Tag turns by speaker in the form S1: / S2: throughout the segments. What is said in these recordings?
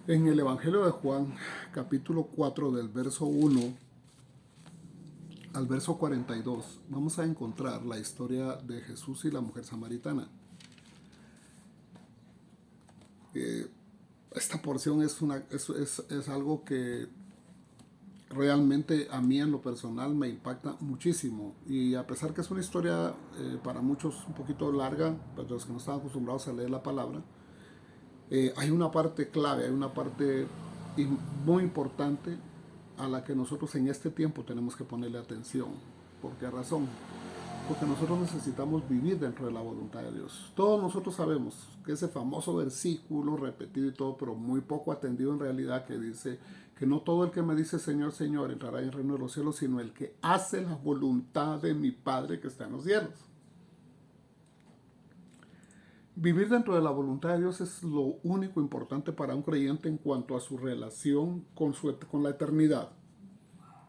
S1: En el Evangelio de Juan, capítulo 4, del verso 1 al verso 42, vamos a encontrar la historia de Jesús y la mujer samaritana. Esta porción es algo que realmente a mí en lo personal me impacta muchísimo. Y a pesar que es una historia para muchos un poquito larga, para los que no están acostumbrados a leer la palabra, hay una parte clave, hay una parte muy importante a la que nosotros en este tiempo tenemos que ponerle atención. ¿Por qué razón? Porque nosotros necesitamos vivir dentro de la voluntad de Dios. Todos nosotros sabemos que ese famoso versículo repetido y todo, pero muy poco atendido en realidad, que dice que no todo el que me dice Señor, Señor entrará en el reino de los cielos, sino el que hace la voluntad de mi Padre que está en los cielos. Vivir dentro de la voluntad de Dios es lo único importante para un creyente en cuanto a su relación con la eternidad,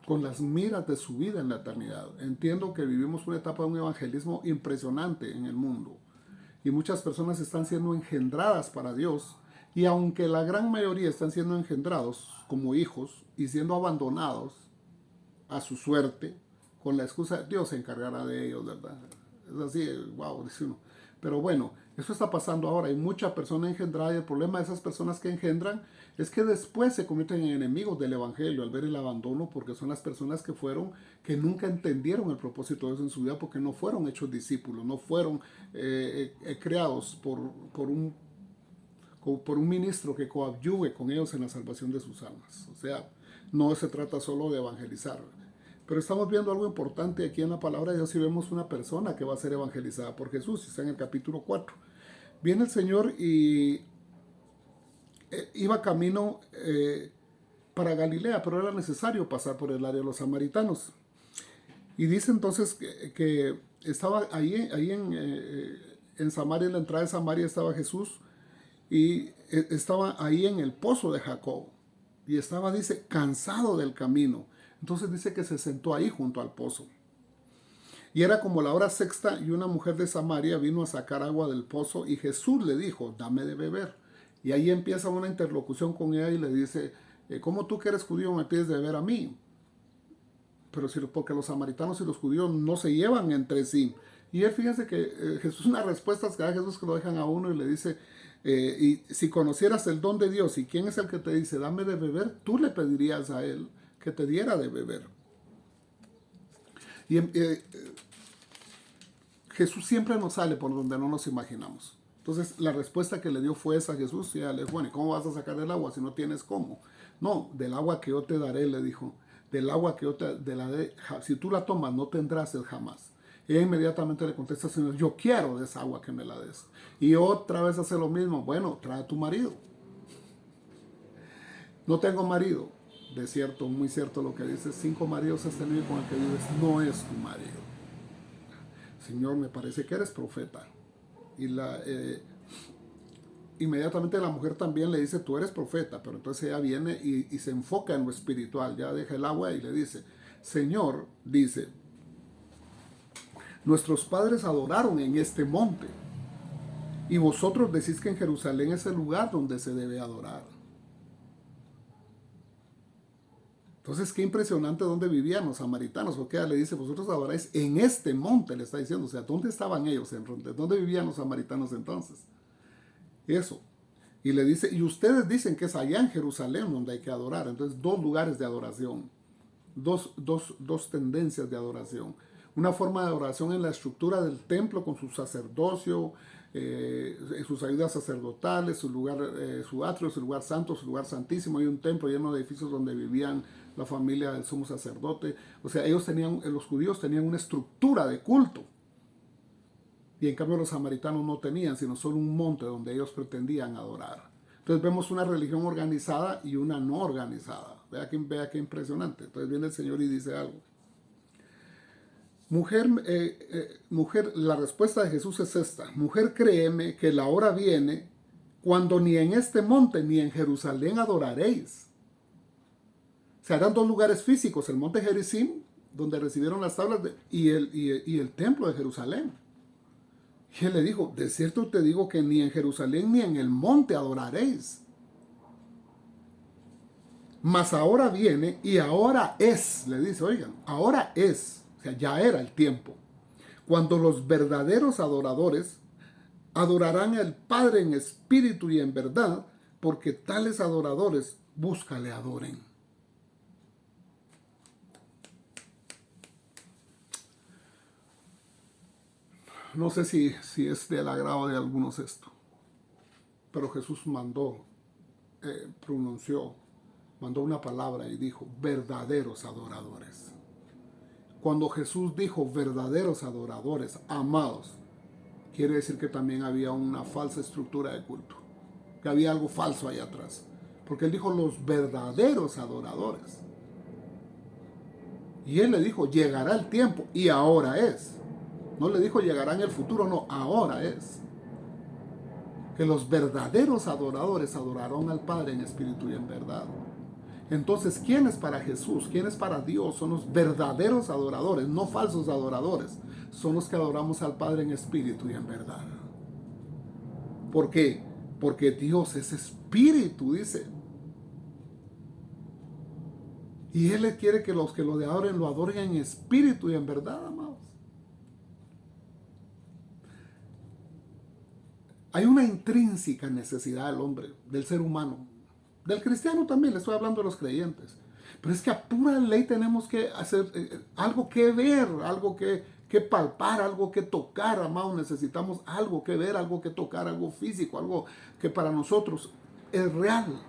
S1: con las miras de su vida en la eternidad. Entiendo que vivimos una etapa de un evangelismo impresionante en el mundo y muchas personas están siendo engendradas para Dios, y aunque la gran mayoría están siendo engendrados como hijos y siendo abandonados a su suerte, con la excusa de Dios se encargará de ellos, ¿verdad? Es así, wow, dice uno. Pero bueno, eso está pasando ahora. Hay mucha persona engendrada, y el problema de esas personas que engendran es que después se convierten en enemigos del evangelio al ver el abandono, porque son las personas que nunca entendieron el propósito de Dios en su vida, porque no fueron hechos discípulos, no fueron creados por un ministro que coadyuve con ellos en la salvación de sus almas. O sea, no se trata solo de evangelizar. Pero estamos viendo algo importante aquí en la palabra de Dios, y vemos una persona que va a ser evangelizada por Jesús. Está en el capítulo 4. Viene el Señor y iba camino para Galilea, pero era necesario pasar por el área de los samaritanos. Y dice entonces que estaba ahí en Samaria, en la entrada de Samaria estaba Jesús, y estaba ahí en el pozo de Jacob. Y estaba, dice, cansado del camino. Entonces dice que se sentó ahí junto al pozo. Y era como la hora sexta, y una mujer de Samaria vino a sacar agua del pozo, y Jesús le dijo, dame de beber. Y ahí empieza una interlocución con ella y le dice, ¿cómo tú que eres judío me pides de beber a mí? Pero porque los samaritanos y los judíos no se llevan entre sí. Y él, fíjense que Jesús, unas respuestas que da Jesús que lo dejan a uno y le dice, y si conocieras el don de Dios y quién es el que te dice, dame de beber, tú le pedirías a él que te diera de beber. Y Jesús siempre nos sale por donde no nos imaginamos. Entonces la respuesta que le dio fue esa a Jesús. Y ella le dijo, bueno, ¿y cómo vas a sacar el agua si no tienes cómo? No, del agua que yo te daré, le dijo. Del agua que yo te daré, si tú la tomas no tendrás sed jamás. Y ella inmediatamente le contesta, Señor, yo quiero de esa agua que me la des. Y otra vez hace lo mismo. Bueno, trae a tu marido. No tengo marido. De cierto, muy cierto lo que dice, 5 maridos has tenido, con el que vives no es tu marido. Señor, me parece que eres profeta. Y inmediatamente la mujer también le dice, tú eres profeta. Pero entonces ella viene y se enfoca en lo espiritual. Ya deja el agua y le dice, Señor, dice, nuestros padres adoraron en este monte, y vosotros decís que en Jerusalén es el lugar donde se debe adorar. Entonces, qué impresionante dónde vivían los samaritanos, porque ella le dice, vosotros adoráis en este monte, le está diciendo. O sea, ¿dónde estaban ellos? ¿Dónde vivían los samaritanos entonces? Eso. Y le dice, y ustedes dicen que es allá en Jerusalén donde hay que adorar. Entonces, 2 lugares de adoración, dos tendencias de adoración. Una forma de adoración en la estructura del templo con su sacerdocio, sus ayudas sacerdotales, su atrio, su lugar santo, su lugar santísimo. Hay un templo lleno de edificios donde vivían la familia del sumo sacerdote. O sea, los judíos tenían una estructura de culto. Y en cambio los samaritanos no tenían, sino solo un monte donde ellos pretendían adorar. Entonces vemos una religión organizada y una no organizada. Vea qué impresionante. Entonces viene el Señor y dice algo. Mujer, la respuesta de Jesús es esta. Mujer, créeme que la hora viene cuando ni en este monte ni en Jerusalén adoraréis. Se harán 2 lugares físicos, el monte Gerizim, donde recibieron las tablas, y el templo de Jerusalén. Y él le dijo, de cierto te digo que ni en Jerusalén ni en el monte adoraréis. Mas ahora viene y ahora es, le dice, oigan, ahora es, o sea, ya era el tiempo, cuando los verdaderos adoradores adorarán al Padre en espíritu y en verdad, porque tales adoradores búscale adoren. No sé si es del agrado de algunos esto, pero Jesús mandó una palabra y dijo, verdaderos adoradores. Cuando Jesús dijo verdaderos adoradores, amados, quiere decir que también había una falsa estructura de culto, que había algo falso ahí atrás. Porque Él dijo los verdaderos adoradores. Y Él le dijo, llegará el tiempo, y ahora es. No le dijo llegará en el futuro, no, ahora es. Que los verdaderos adoradores adorarán al Padre en espíritu y en verdad. Entonces, ¿quién es para Jesús? ¿Quién es para Dios? Son los verdaderos adoradores, no falsos adoradores. Son los que adoramos al Padre en espíritu y en verdad. ¿Por qué? Porque Dios es espíritu, dice. Y Él quiere que los que lo adoren en espíritu y en verdad, amados. Hay una intrínseca necesidad del hombre, del ser humano, del cristiano también, le estoy hablando de los creyentes. Pero es que a pura ley tenemos que hacer algo que ver, algo que palpar, algo que tocar, amados. Necesitamos algo que ver, algo que tocar, algo físico, algo que para nosotros es real.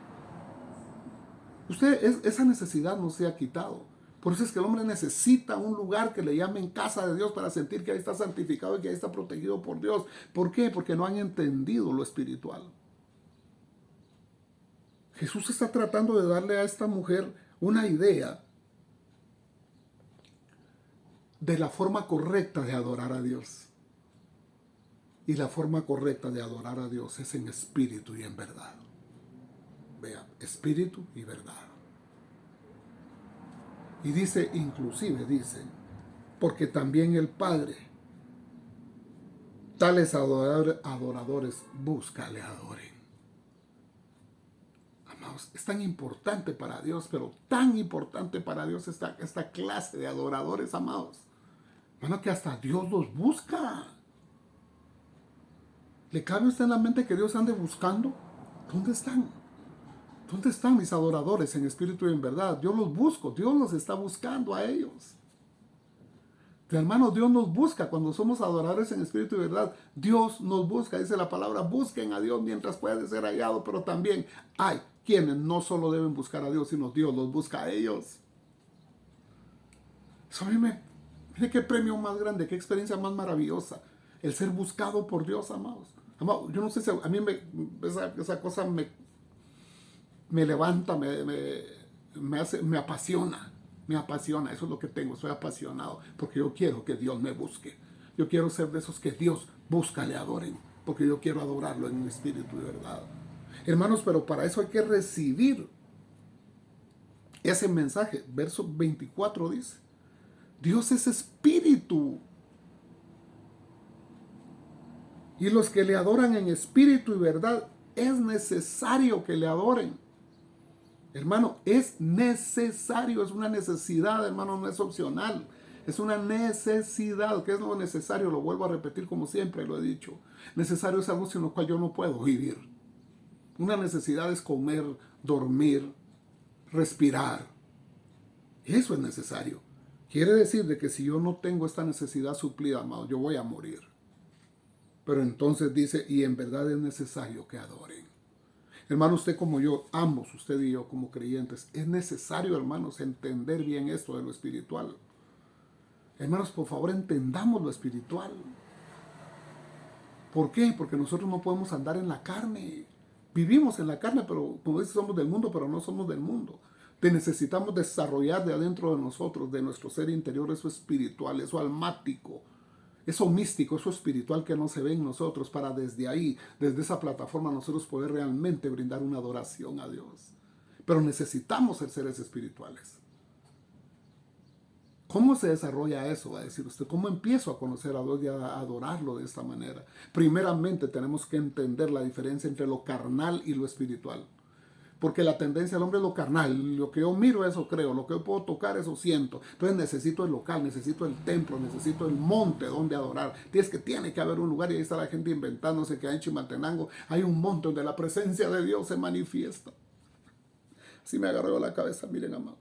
S1: Esa necesidad no se ha quitado. Por eso es que el hombre necesita un lugar que le llamen casa de Dios para sentir que ahí está santificado y que ahí está protegido por Dios. ¿Por qué? Porque no han entendido lo espiritual. Jesús está tratando de darle a esta mujer una idea de la forma correcta de adorar a Dios. Y la forma correcta de adorar a Dios es en espíritu y en verdad. Vea, espíritu y verdad. Y dice, inclusive dice, porque también el Padre, tales adoradores, búscale adoren. Amados, es tan importante para Dios, pero tan importante para Dios esta clase de adoradores, amados. Bueno, que hasta Dios los busca. ¿Le cabe a usted en la mente que Dios ande buscando? ¿Dónde están? ¿Dónde están mis adoradores en espíritu y en verdad? Yo los busco, Dios los está buscando a ellos. Hermanos, Dios nos busca cuando somos adoradores en espíritu y verdad. Dios nos busca, dice la palabra, busquen a Dios mientras puede ser hallado, pero también hay quienes no solo deben buscar a Dios, sino Dios los busca a ellos. Eso a mí mire qué premio más grande, qué experiencia más maravillosa, el ser buscado por Dios, amados. Yo no sé si a mí esa cosa me levanta, me apasiona. Me apasiona, eso es lo que tengo, soy apasionado, porque yo quiero que Dios me busque. Yo quiero ser de esos que Dios busca, le adoren, porque yo quiero adorarlo en espíritu y verdad. Hermanos, pero para eso hay que recibir ese mensaje. Verso 24 dice, Dios es espíritu. Y los que le adoran en espíritu y verdad, es necesario que le adoren. Hermano, es necesario, es una necesidad, hermano, no es opcional. Es una necesidad. ¿Qué es lo necesario? Lo vuelvo a repetir como siempre lo he dicho. Necesario es algo sin lo cual yo no puedo vivir. Una necesidad es comer, dormir, respirar. Eso es necesario. Quiere decir de que si yo no tengo esta necesidad suplida, amado, yo voy a morir. Pero entonces dice, y en verdad es necesario que adoren. Hermano, usted como yo, ambos, usted y yo como creyentes, es necesario, hermanos, entender bien esto de lo espiritual. Hermanos, por favor, entendamos lo espiritual. ¿Por qué? Porque nosotros no podemos andar en la carne. Vivimos en la carne, pero como dice, somos del mundo, pero no somos del mundo. Necesitamos desarrollar de adentro de nosotros, de nuestro ser interior, eso espiritual, eso almático, eso místico, eso espiritual que no se ve en nosotros, para desde ahí, desde esa plataforma, nosotros poder realmente brindar una adoración a Dios. Pero necesitamos ser seres espirituales. ¿Cómo se desarrolla eso? Va a decir usted, ¿cómo empiezo a conocer a Dios y a adorarlo de esta manera? Primeramente tenemos que entender la diferencia entre lo carnal y lo espiritual. porque la tendencia del hombre es lo carnal. Lo que yo miro, eso creo. Lo que yo puedo tocar, eso siento. Entonces necesito el local, necesito el templo, necesito el monte donde adorar. Tiene que haber un lugar, y ahí está la gente inventándose que hay en Chimaltenango hay un monte donde la presencia de Dios se manifiesta. Así me agarró la cabeza, miren, amados.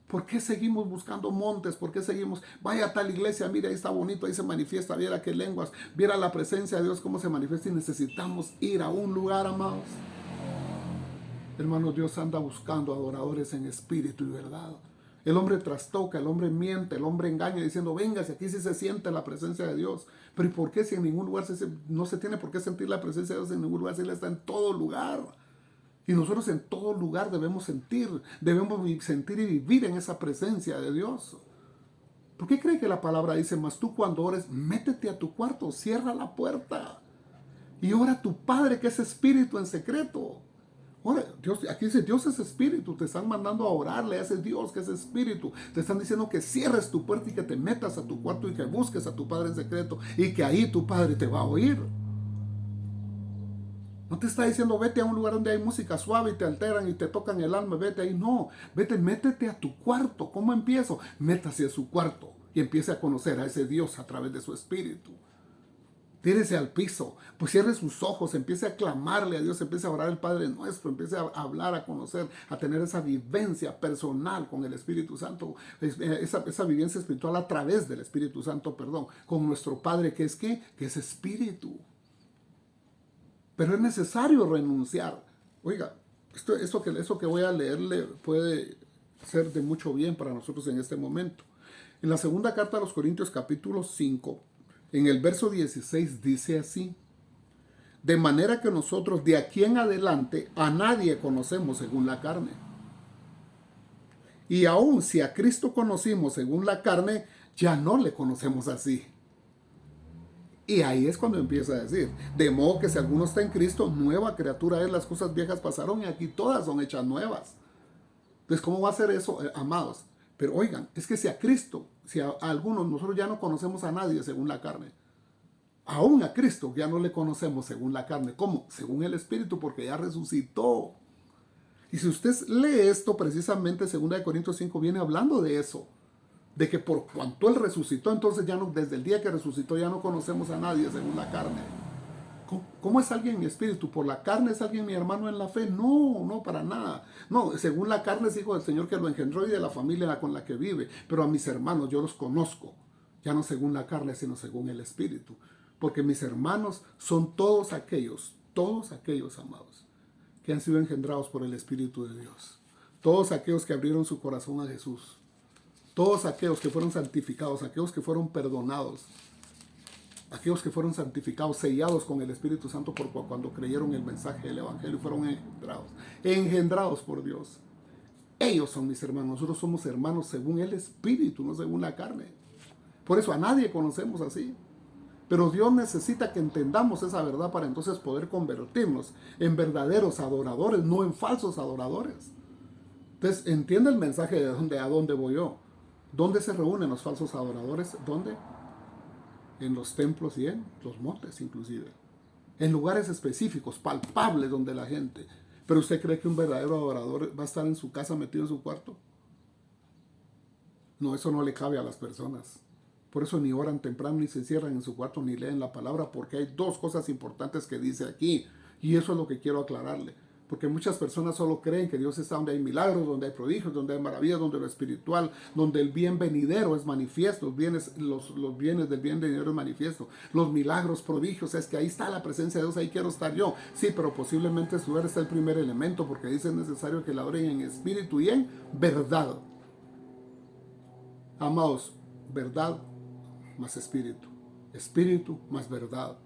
S1: ¿Por qué seguimos buscando montes? ¿Por qué seguimos? Vaya a tal iglesia, mira, ahí está bonito, ahí se manifiesta, viera qué lenguas, viera la presencia de Dios, cómo se manifiesta, y necesitamos ir a un lugar, amados. Hermanos, Dios anda buscando adoradores en espíritu y verdad. El hombre trastoca, el hombre miente, el hombre engaña diciendo, venga, si aquí sí se siente la presencia de Dios. Pero ¿y por qué si en ningún lugar no se tiene por qué sentir la presencia de Dios en ningún lugar, si Él está en todo lugar? Y nosotros en todo lugar debemos sentir y vivir en esa presencia de Dios. ¿Por qué cree que la palabra dice, mas tú cuando ores, métete a tu cuarto, cierra la puerta y ora a tu Padre que es espíritu en secreto? Ahora, Dios, aquí dice, Dios es espíritu, te están mandando a orarle a ese Dios que es espíritu. Te están diciendo que cierres tu puerta y que te metas a tu cuarto y que busques a tu Padre en secreto y que ahí tu Padre te va a oír. No te está diciendo, vete a un lugar donde hay música suave y te alteran y te tocan el alma, vete ahí. No, vete, métete a tu cuarto. ¿Cómo empiezo? Métase a su cuarto y empiece a conocer a ese Dios a través de su espíritu. Tírese al piso, pues cierre sus ojos, empiece a clamarle a Dios, empiece a orar al Padre Nuestro, empiece a hablar, a conocer, a tener esa vivencia personal con el Espíritu Santo, esa vivencia espiritual a través del Espíritu Santo, con nuestro Padre que es ¿qué? Que es espíritu. Pero es necesario renunciar. Oiga, eso que voy a leerle puede ser de mucho bien para nosotros en este momento. En la segunda carta a los Corintios capítulo 5, en el verso 16 dice así: de manera que nosotros de aquí en adelante a nadie conocemos según la carne. Y aun si a Cristo conocimos según la carne, ya no le conocemos así. Y ahí es cuando empieza a decir, de modo que si alguno está en Cristo, nueva criatura es, las cosas viejas pasaron y aquí todas son hechas nuevas. Entonces, ¿cómo va a ser eso, amados? Pero oigan, es que si a Cristo, si a algunos, nosotros ya no conocemos a nadie según la carne, aún a Cristo ya no le conocemos según la carne. ¿Cómo? Según el Espíritu, porque ya resucitó. Y si usted lee esto, precisamente 2 Corintios 5 viene hablando de eso. De que por cuanto Él resucitó, entonces ya no, desde el día que resucitó ya no conocemos a nadie según la carne. ¿Cómo es alguien mi espíritu? ¿Por la carne es alguien mi hermano en la fe? No, no, para nada. No, según la carne es hijo del Señor que lo engendró y de la familia con la que vive. Pero a mis hermanos yo los conozco, ya no según la carne, sino según el espíritu. Porque mis hermanos son todos aquellos, amados, que han sido engendrados por el Espíritu de Dios. Todos aquellos que abrieron su corazón a Jesús. Todos aquellos que fueron santificados, aquellos que fueron perdonados, aquellos que fueron santificados, sellados con el Espíritu Santo por cuando creyeron el mensaje del Evangelio y fueron engendrados por Dios. Ellos son mis hermanos. Nosotros somos hermanos según el Espíritu, no según la carne. Por eso a nadie conocemos así. Pero Dios necesita que entendamos esa verdad para entonces poder convertirnos en verdaderos adoradores, no en falsos adoradores. Entonces, entiende el mensaje de a dónde voy yo. ¿Dónde se reúnen los falsos adoradores? ¿Dónde? En los templos y en los montes inclusive. En lugares específicos, palpables donde la gente. ¿Pero usted cree que un verdadero adorador va a estar en su casa metido en su cuarto? No, eso no le cabe a las personas. Por eso ni oran temprano, ni se encierran en su cuarto, ni leen la palabra, porque hay dos cosas importantes que dice aquí. Y eso es lo que quiero aclararle. Porque muchas personas solo creen que Dios está donde hay milagros, donde hay prodigios, donde hay maravillas, donde lo espiritual, donde el bien venidero es manifiesto, los bienes del bien venidero es manifiesto, los milagros, prodigios, es que ahí está la presencia de Dios, ahí quiero estar yo. Sí, pero posiblemente su lugar está el primer elemento, porque dice es necesario que la adoren en espíritu y en verdad. Amados, verdad más espíritu, espíritu más verdad.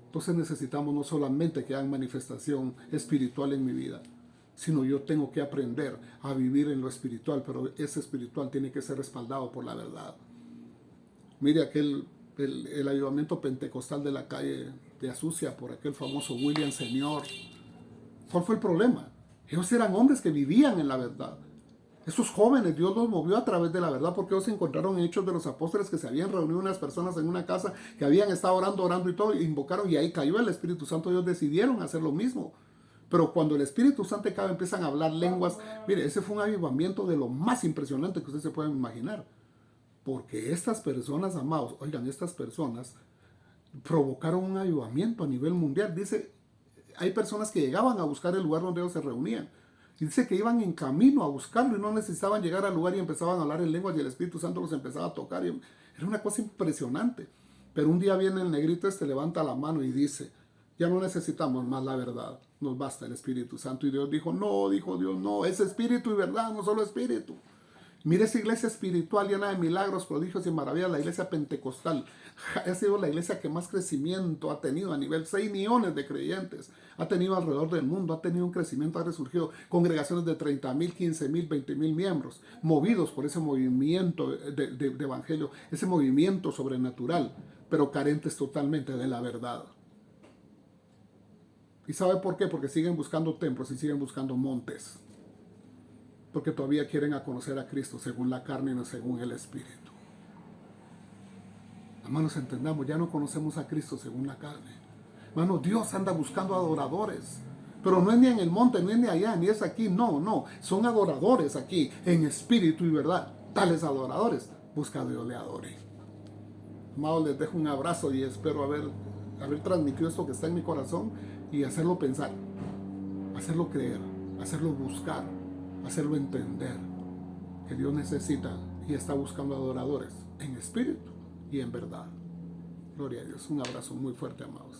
S1: Entonces necesitamos no solamente que hagan manifestación espiritual en mi vida, sino yo tengo que aprender a vivir en lo espiritual, pero ese espiritual tiene que ser respaldado por la verdad. Mire el avivamiento pentecostal de la calle de Azucia, por aquel famoso William Señor. ¿Cuál fue el problema? Ellos eran hombres que vivían en la verdad. Esos jóvenes Dios los movió a través de la verdad, porque ellos se encontraron en Hechos de los Apóstoles que se habían reunido unas personas en una casa que habían estado orando y todo, e invocaron y ahí cayó el Espíritu Santo. Ellos decidieron hacer lo mismo. Pero cuando el Espíritu Santo cae, empiezan a hablar lenguas. Mire, ese fue un avivamiento de lo más impresionante que ustedes se pueden imaginar. Porque estas personas, amados, oigan, estas personas provocaron un avivamiento a nivel mundial. Dice, hay personas que llegaban a buscar el lugar donde ellos se reunían. Y dice que iban en camino a buscarlo y no necesitaban llegar al lugar y empezaban a hablar en lenguas y el Espíritu Santo los empezaba a tocar. Y era una cosa impresionante. Pero un día viene el negrito levanta la mano y dice, ya no necesitamos más la verdad, nos basta el Espíritu Santo. Y Dios dijo, no, dijo Dios, no, es espíritu y verdad, no solo espíritu. Mire esa iglesia espiritual llena de milagros, prodigios y maravillas, la iglesia pentecostal. Ha sido la iglesia que más crecimiento ha tenido a nivel 6 millones de creyentes. Ha tenido alrededor del mundo, ha tenido un crecimiento, ha resurgido congregaciones de 30,000, 15,000, 20,000 miembros, movidos por ese movimiento de evangelio, ese movimiento sobrenatural, pero carentes totalmente de la verdad. ¿Y sabe por qué? Porque siguen buscando templos y siguen buscando montes. Porque todavía quieren a conocer a Cristo según la carne y no según el Espíritu. Hermanos, entendamos, ya no conocemos a Cristo según la carne. Hermanos, Dios anda buscando adoradores. Pero no es ni en el monte, no es ni allá, ni es aquí, no. Son adoradores aquí, en espíritu y verdad. Tales adoradores, busca a Dios le adore. Amados, les dejo un abrazo y espero haber transmitido esto que está en mi corazón y hacerlo pensar, hacerlo creer, hacerlo buscar, hacerlo entender que Dios necesita y está buscando adoradores en espíritu y en verdad. Gloria a Dios. Un abrazo muy fuerte, amados.